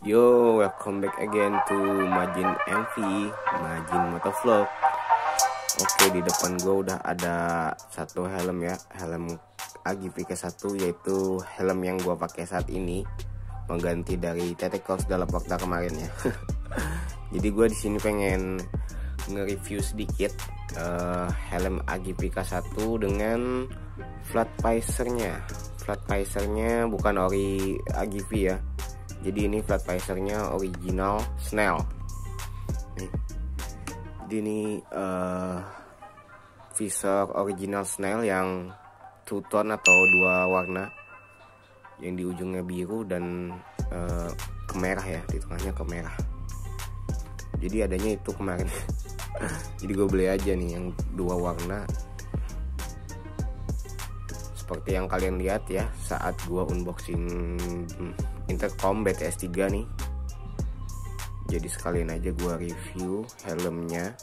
Yo, welcome back again to Majin MV, Majin Motovlog. Oke, di depan gue udah ada satu helm ya, helm AGV K1, yaitu helm yang gue pakai saat ini, mengganti dari TT Cross dalam waktu kemarin ya. Jadi gue di sini pengen nge-review sedikit helm AGV K1 dengan flat visornya. Flat visornya bukan ori AGV ya. Jadi ini flat visornya original Snell. Nih. Jadi ini visor original Snell yang two tone atau dua warna, yang di ujungnya biru dan kemerah ya, di tengahnya kemerah. Jadi adanya itu kemarin. Jadi gue beli aja nih yang dua warna, seperti yang kalian lihat ya saat gua unboxing intercom BTS 3 nih. Jadi sekalian aja gua review helmnya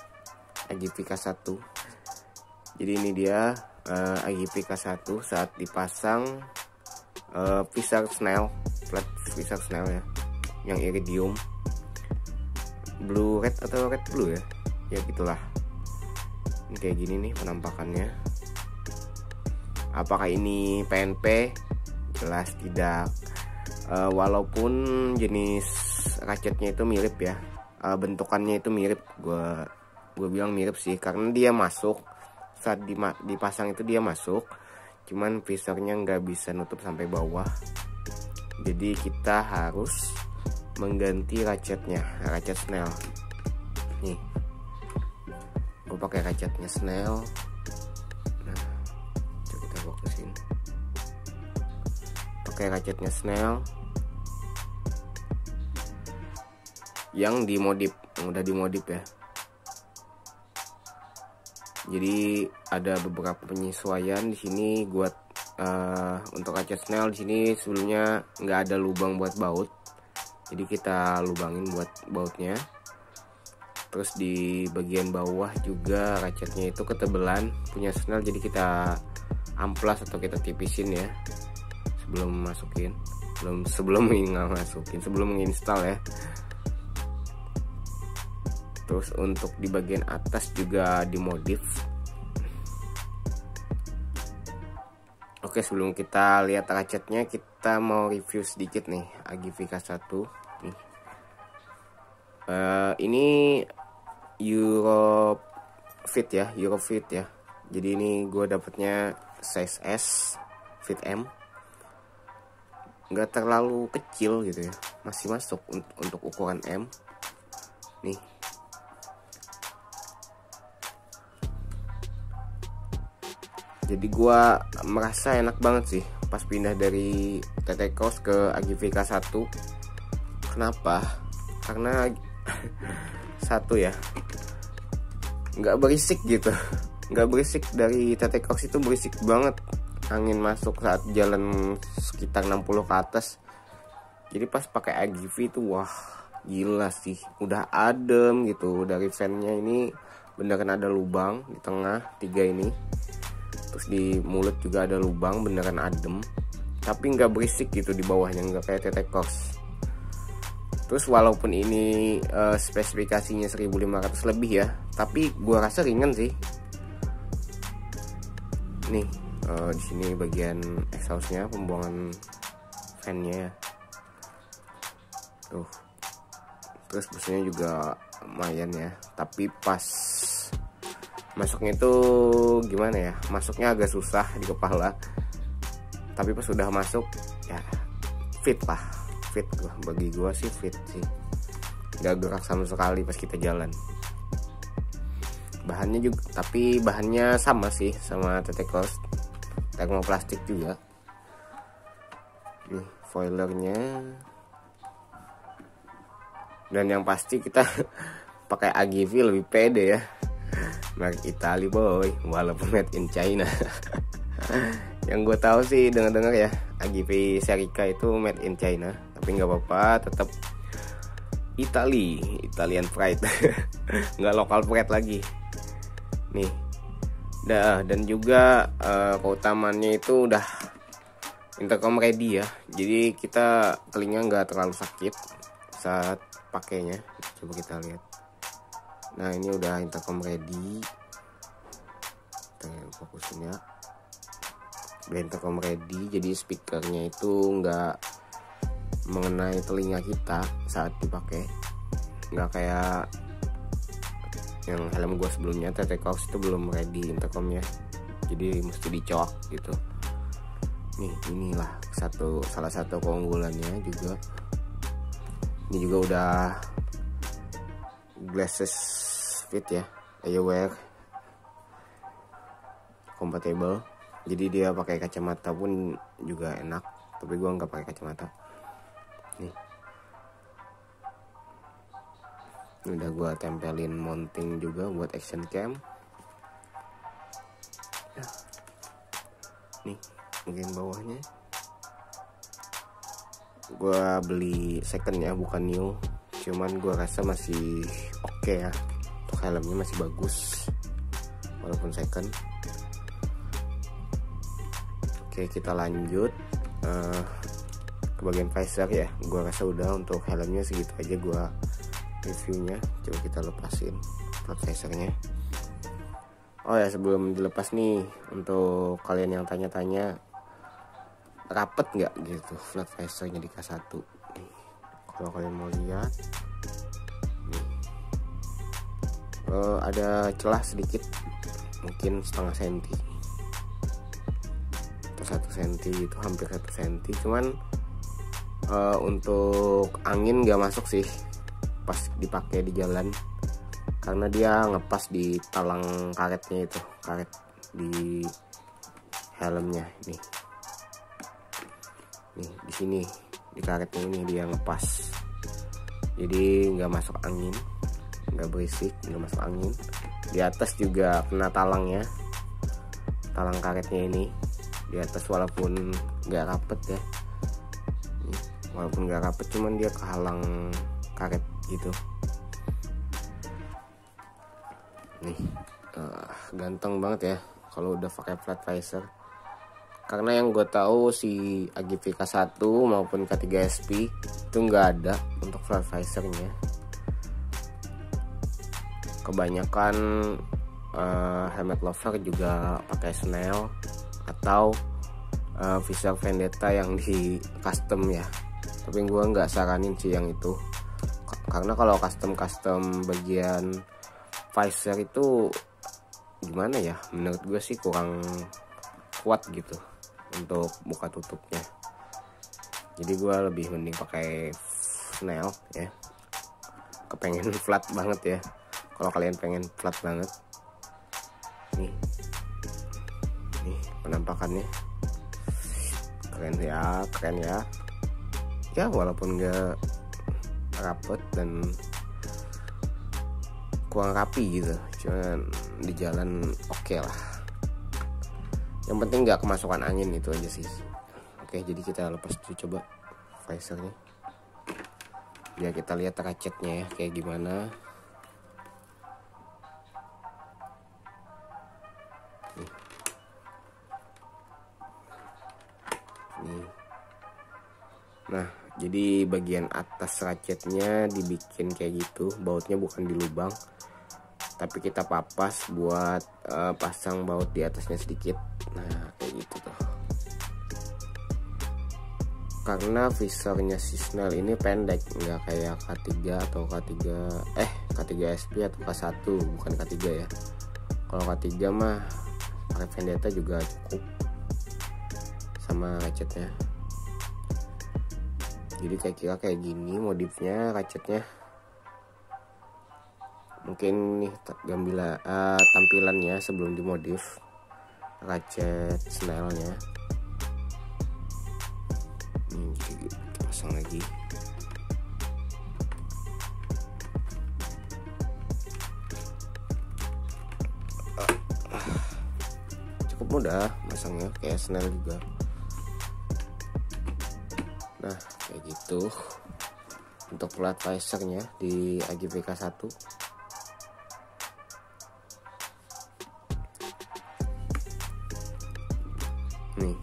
AGV K1. Jadi ini dia AGV K1 saat dipasang visor Snell, flat visor Snell ya, yang iridium blue red atau red blue ya, ya gitulah. Ini kayak gini nih penampakannya. Apakah ini PNP? Jelas tidak. Walaupun jenis ratchetnya itu mirip ya, bentukannya itu mirip. Gue bilang mirip sih, karena dia masuk saat dipasang itu dia masuk, cuman visornya nggak bisa nutup sampai bawah. Jadi kita harus mengganti ratchetnya, ratchet Snell. Nih, gue pakai ratchetnya Snell. Pakai ratchetnya Snell yang dimodif, yang udah dimodif ya. Jadi ada beberapa penyesuaian di sini. Buat untuk ratchet Snell di sini sebelumnya nggak ada lubang buat baut, jadi kita lubangin buat bautnya. Terus di bagian bawah juga ratchetnya itu ketebalan punya Snell, jadi kita amplas atau kita tipisin ya sebelum masukin, sebelum menginstal ya. Terus untuk di bagian atas juga dimodif. Oke, sebelum kita lihat ratchetnya, kita mau review sedikit nih AGV K1 nih. Ini Eurofit ya, Eurofit ya. Jadi ini gue dapetnya size S, fit M, nggak terlalu kecil gitu ya, masih masuk untuk ukuran M nih. Jadi gua merasa enak banget sih pas pindah dari TT Cross ke AGV K1. Kenapa? Karena satu ya, nggak berisik gitu, nggak berisik. Dari TT Cross itu berisik banget, angin masuk saat jalan sekitar 60 ke atas. Jadi pas pakai AGV itu wah gila sih, udah adem gitu. Dari fan-nya ini beneran ada lubang di tengah 3 ini, terus di mulut juga ada lubang, beneran adem. Tapi nggak berisik gitu di bawahnya, nggak kayak TT Cross. Terus walaupun ini spesifikasinya 1500 lebih ya, tapi gua rasa ringan sih. Nih di sini bagian exhaustnya, pembuangan fan-nya ya. Tuh. Terus busnya juga lumayan ya, tapi pas masuknya itu gimana ya, masuknya agak susah di kepala. Tapi pas sudah masuk ya fit lah, fit gua, bagi gua sih fit sih, nggak gerak sama sekali pas kita jalan. Bahannya juga, tapi bahannya sama sih sama TT Cross, termoplastik juga. Nih foilernya. Dan yang pasti kita pakai AGV lebih pede ya, merek Itali boy, walaupun made in China. Yang gue tahu sih dengar-dengar ya, AGV Serica itu made in China, tapi nggak apa-apa, tetap Italian pride. Nggak lokal pride lagi nih. Dan juga keutamaannya itu udah intercom ready ya, jadi kita telinga nggak terlalu sakit saat pakainya. Coba kita lihat. Nah, ini udah intercom ready. Kita fokusin ya. Udah intercom ready, jadi speakernya itu nggak mengenai telinga kita saat dipakai. Nggak kayak yang helm gue sebelumnya, TT-Cox itu belum ready intercomnya, jadi mesti dicoak gitu. Nih, inilah salah satu keunggulannya juga. Ini juga udah glasses fit ya, eyewear compatible, jadi dia pakai kacamata pun juga enak, tapi gua nggak pakai kacamata. Nih, udah gua tempelin mounting juga buat action cam. Nih, mungkin bawahnya gua beli second ya, bukan new, cuman gua rasa masih oke ya, untuk helmnya masih bagus walaupun second. Oke, kita lanjut ke bagian visor ya. Gua rasa udah untuk helmnya segitu aja gua reviewnya. Coba kita lepasin flat visornya. Oh ya, sebelum dilepas nih, untuk kalian yang tanya-tanya rapet nggak gitu flat visornya di K1 nih. Kalau kalian mau lihat nih, ada celah sedikit, mungkin setengah senti atau 1 senti itu, hampir 1 senti. Cuman untuk angin nggak masuk sih pas dipakai di jalan, karena dia ngepas di talang karetnya itu, karet di helmnya nih di sini, di karetnya ini dia ngepas, jadi nggak masuk angin, nggak berisik, nggak masuk angin. Di atas juga kena talangnya, talang karetnya ini di atas, walaupun nggak rapet ya, walaupun nggak rapet, cuman dia kehalang karet gitu. Nih, ganteng banget ya kalau udah pakai flat visor. Karena yang gue tahu si AGV K1 maupun K3 SP itu nggak ada untuk flat visornya. Kebanyakan helmet lover juga pakai Snell atau visor Vendetta yang di custom ya. Tapi gue nggak saranin sih yang itu, karena kalau custom bagian visor itu gimana ya, menurut gue sih kurang kuat gitu untuk buka tutupnya. Jadi gue lebih mending pakai Snell ya. Kepengen flat banget ya. Kalau kalian pengen flat banget, nih penampakannya keren ya. Ya walaupun gak rapet dan kurang rapi gitu, cuman di jalan oke lah. Yang penting nggak kemasukan angin, itu aja sih. Oke, jadi kita lepas dulu coba visornya, biar kita lihat ratchetnya ya kayak gimana. Nih. Nah, jadi bagian atas ratchetnya dibikin kayak gitu, bautnya bukan di lubang, tapi kita papas buat pasang baut di atasnya sedikit. Nah, kayak gitu tuh. Karena visornya si Snell ini pendek, nggak kayak K3 atau K3 SP atau K1, bukan K3 ya. Kalau K3 mah pakai Vendetta juga cukup sama ratchetnya. Jadi kira-kira kayak gini modifnya ratchetnya. Mungkin nih tampilannya sebelum dimodif ratchet Snellnya. Kita pasang lagi. Cukup mudah masangnya, kayak Snell juga. Nah, kayak gitu untuk flat visornya di AGV K1. Nih,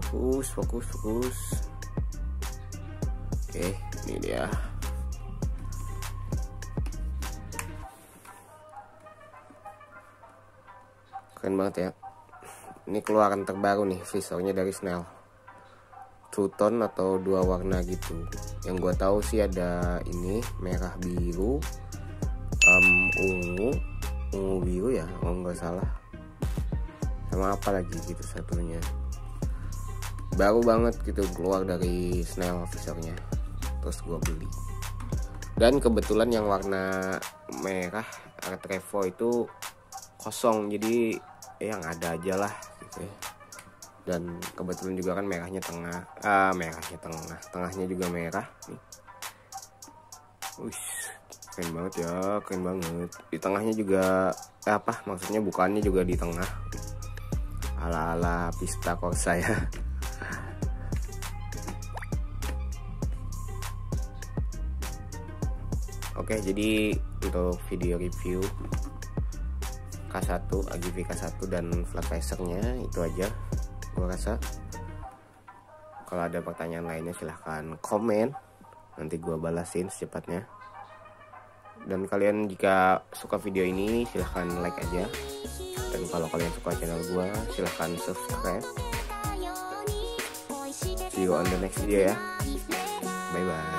fokus. Oke, ini dia. Keren banget ya. Ini keluaran terbaru nih visornya dari Snell. Two tone atau 2 warna gitu. Yang gua tahu sih ada ini merah biru, ungu biru ya, kalau nggak salah. Sama apa lagi gitu satunya. Baru banget gitu keluar dari Snell visornya. Terus gua beli. Dan kebetulan yang warna merah Art Revo itu kosong, jadi yang ada aja lah gitu ya. Dan kebetulan juga kan merahnya tengahnya juga merah nih. Wih, keren banget ya, keren banget. Di tengahnya juga maksudnya bukannya juga di tengah, ala-ala Pista Corsa ya. Oke, jadi untuk video review K1, AGV K1 dan flat racernya itu aja. Gua rasa kalau ada pertanyaan lainnya silahkan komen, nanti gua balasin secepatnya. Dan kalian jika suka video ini silahkan like aja, dan kalau kalian suka channel gua silahkan subscribe. See you on the next video ya, bye bye.